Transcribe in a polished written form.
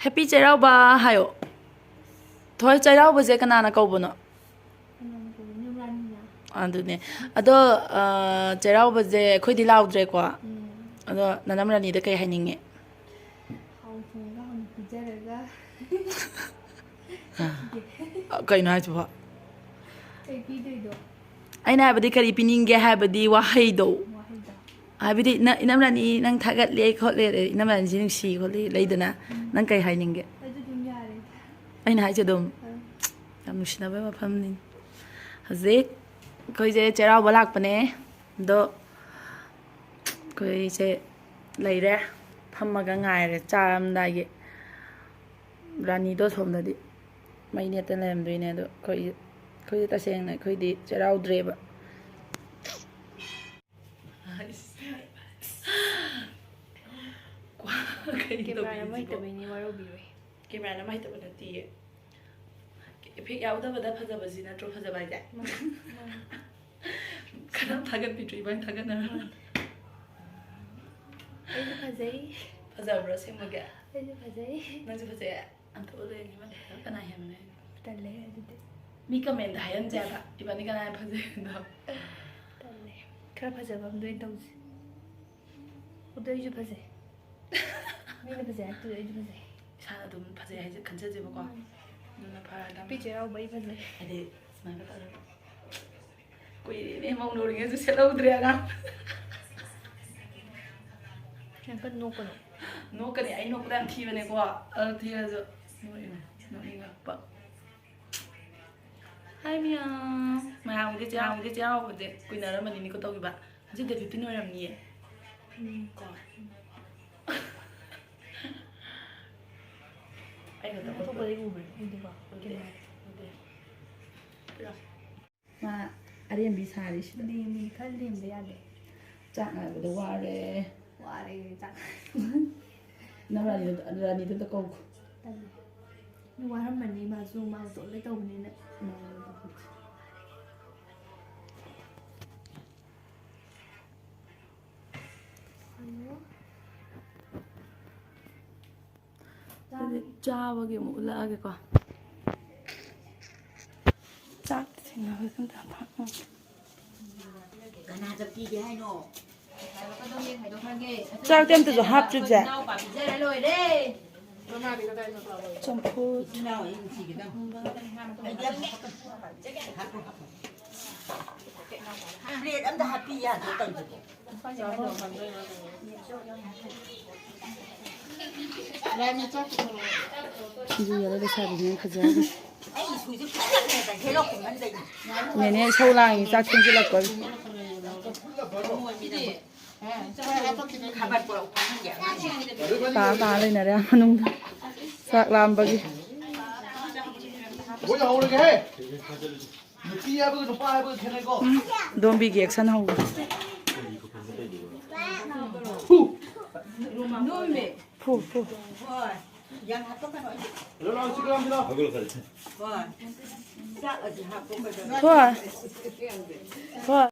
해피 ꯆꯩꯔꯥꯎꯕ 하요. ꯊꯣꯏ ꯆꯩꯔꯥꯎꯕꯁꯦ ꯀꯅꯥꯅ ꯀꯧꯕꯅꯣ? ꯑꯗꯨꯅꯦ ꯑꯗꯣ ꯆꯩꯔꯥꯎꯕꯁꯦ ꯑꯩꯈꯣꯏꯗꯤ ꯂꯥꯎꯗ꯭ꯔꯦꯀꯣ. ꯑꯗꯣ ꯅꯅꯝ ꯔꯥꯅꯤꯗ ꯀꯩ ꯍꯥꯏꯅꯤꯡꯉꯦ? ꯀꯩꯅꯣ ꯍꯥꯏꯁꯤꯕꯣ? ꯑꯩꯅ ꯍꯥꯏꯕꯗꯤ ꯀꯔꯤ ꯄꯤꯅꯤꯡꯒꯦ ꯍꯥꯏꯕꯗꯤ ꯋꯥꯍꯩꯗꯣ. ꯍꯥꯏꯕꯗꯤ ꯏꯅꯝ ꯔꯥꯅꯤ ꯅꯪ ꯊꯥꯒꯠꯂꯦ ꯈꯣꯠꯂꯦ ꯏꯅꯝ ꯔꯥꯅꯤꯁꯤ ꯅꯨꯡꯁꯤ ꯈꯣꯠꯂꯤ ꯂꯩꯗꯅ ꯅꯪ ꯀꯩ ꯍꯥꯏꯅꯤꯡꯒꯦ? ꯑꯩꯅ ꯍꯥꯏꯁꯦ ꯑꯗꯨꯝ ꯌꯥꯝ ꯅꯨꯡꯁꯤꯅꯕꯩ ꯃꯐꯝꯅꯤ. ꯍꯧꯖꯤꯛ ꯑꯩꯈꯣꯏꯁꯦ ꯆꯩꯔꯥꯎꯕ ꯂꯥꯛꯄꯅꯦ. ꯑꯗꯣ ꯑꯩꯈꯣꯏꯁꯦ ꯂꯩꯔꯦ ꯐꯝꯃꯒ ꯉꯥꯏꯔꯦ ꯆꯥꯔꯝꯗꯥꯏꯒꯤ. ꯔꯥꯅꯤꯗꯣ ꯁꯣꯝꯗꯗꯤ ꯃꯩ ꯅꯦꯠꯇ ꯂꯩꯔꯝꯗꯣꯏꯅꯦ. ꯑꯗꯣ ꯑꯩꯈꯣꯏꯗꯤ ꯇꯁꯦꯡꯅ ꯑꯩꯈꯣꯏꯗꯤ ꯆꯩꯔꯥꯎꯗ꯭ꯔꯦꯕ. ꯀꯦꯃꯦꯔꯥ ꯍꯩꯇꯕꯩꯅꯦ ꯋꯥꯔꯧꯕꯤꯔꯣꯏ. ꯀꯦꯃꯦꯔꯥ ꯑꯃ ꯍꯩꯇꯕ ꯅꯠꯇꯤꯌꯦ. ꯏꯐꯦꯛ ꯌꯥꯎꯗꯕꯗ ꯐꯖꯕꯁꯤ ꯅꯠꯇ꯭ꯔꯣ ꯐꯖꯕ ꯍꯥꯏꯁꯦ? ꯈꯔ ꯊꯥꯒꯠꯄꯤꯗ꯭ꯔꯣ ꯏꯕꯥꯅꯤ ꯊꯥꯒꯠꯅꯔ? ꯑꯩꯁꯨ ꯐꯖꯩ. ꯐꯖꯕ꯭ꯔꯣ ꯑꯁꯦꯡꯕꯒꯤ? ꯑꯩꯁꯨ ꯐꯖꯩ. ꯅꯪꯁꯨ ꯐꯖꯩ. ꯑꯝꯊꯣꯛꯑ ꯌꯦꯡꯉꯤ ꯀꯅꯥ ꯍꯦꯟꯕꯅ? ꯇꯜꯂꯦ ꯑꯗꯨꯗꯤ. ꯃꯤ ꯀꯃꯦꯟꯗ ꯍꯥꯏꯍꯟꯁꯦ ꯍꯥꯏꯕ ꯏꯕꯥꯅꯤ ꯀꯅꯥ ꯐꯖꯩꯅꯣ. ꯇꯜꯂꯦ. ꯈꯔ ꯐꯖꯕ ꯑꯝꯗ ꯑꯣꯏꯅ ꯇꯧꯁꯤ. ꯑꯗꯣ ꯑꯩꯁꯨ ꯐꯖꯩ. ꯃꯤꯅ ꯐꯖꯩ ꯍꯥꯏꯔꯛꯇ꯭ꯔꯁꯨ ꯑꯩꯁꯨ ꯐꯖꯩ. ꯏꯁꯥꯅ ꯑꯗꯨꯝ ꯐꯖꯩ ꯍꯥꯏꯁꯦ ꯈꯟꯖꯁꯦꯕꯀꯣ. ꯑꯗꯨꯅ ꯐꯔꯗ. ꯍꯦꯄꯤ ꯆꯩꯔꯥꯎꯕ ꯑꯩ ꯐꯖꯩ. ꯍꯥꯏꯗꯤ ꯁꯨꯃꯥꯏꯅ ꯇꯧꯔꯒ ꯀꯨꯏꯔꯦꯅꯦ ꯃꯧꯅꯧꯔꯤꯉꯩꯁꯨ ꯁꯦꯠꯍꯧꯗ꯭ꯔꯦ ꯑꯉꯥꯡ. ꯌꯥꯝ ꯀꯟꯅ ꯅꯣꯛꯀꯅꯨ. ꯅꯣꯛꯀꯅꯤ. ꯑꯩ ꯅꯣꯛꯄꯗ ꯌꯥꯝ ꯊꯤꯕꯅꯦꯀꯣ. ꯊꯤꯔꯁꯨ ꯅꯣꯛꯅꯤꯡꯉꯛꯄ. ꯍꯥꯏ ꯃꯌꯥꯝꯒꯤꯗꯤ ꯆꯩꯔꯥꯎꯕꯁꯦ ꯀꯨꯏꯅꯔꯝꯃꯅꯤꯅꯤꯀꯣ ꯇꯧꯈꯤꯕ. ꯍꯧꯖꯤꯛ ꯗꯦꯠ 15 ꯑꯣꯏꯔꯝꯅꯤꯌꯦ. ꯀꯣ ꯑꯇꯣꯞꯄꯗꯤ ꯎꯕ꯭ꯔꯦ ꯎꯗꯦꯀꯣ. ꯃꯥ ꯑꯔꯦꯝꯕꯤ ꯁꯥꯔꯤꯁꯤ. ꯂꯦꯝꯃꯤ ꯈꯔ ꯂꯦꯝꯕ ꯌꯥꯗꯦ. ꯆꯥꯛ ꯉꯥꯏꯕꯗ ꯋꯥꯔꯦ. ꯋꯥꯔꯦ ꯆꯥꯛ. ꯅꯪ ꯔꯥꯅꯤꯗꯨꯗ ꯀꯧꯈꯣ. ꯇꯜꯂꯦ. ꯋꯥꯔꯝꯃꯅꯤ ꯃꯥꯁꯨ ꯃꯇꯣꯝꯗ ꯇꯧꯕꯅꯤꯅ. ꯆꯥꯕꯒꯤ ꯑꯃꯨꯛ ꯎꯠꯂꯛꯑꯒꯦꯀꯣ. ꯆꯥꯛ ꯊꯦꯡꯅꯕ ꯀꯅꯥꯗ ꯄꯤꯒꯦ ꯍꯥꯏꯅꯣ? ꯆꯥꯛꯇꯤ ꯑꯝꯇꯁꯨ ꯍꯥꯞꯇ꯭ꯔꯤꯕꯁꯦ. ꯆꯝꯐꯨꯠ. ꯄ꯭ꯂꯦꯠ ꯑꯝꯇ ꯍꯥꯞꯄꯤ ꯌꯥꯗ꯭ꯔꯣ ꯇꯧꯔꯤꯗꯨꯕꯣ? ꯁꯤꯡꯖꯨ ꯌꯥꯔ ꯂꯩꯁꯥꯕꯤꯅꯦ ꯐꯖꯔꯦ. ꯑꯩ ꯁꯨꯏꯁꯨ ꯐꯖꯅ ꯍꯦꯔꯣ ꯀꯨꯝꯍꯟꯗꯣꯏꯅꯤ. ꯅꯦꯅꯦ ꯏꯁꯧ ꯂꯥꯡꯉꯤ ꯆꯥꯛ ꯊꯦꯡꯖꯤꯜꯂꯛꯄꯒꯤ. ꯇꯥ ꯂꯩꯅꯔꯦ ꯃꯅꯨꯡꯗ ꯆꯥꯛ ꯂꯥꯝꯕꯒꯤ. ꯗꯣꯝꯕꯤꯒꯤ ꯑꯦꯛꯁꯟ ꯍꯧꯕ. ꯐꯨ. ꯊꯣꯏ.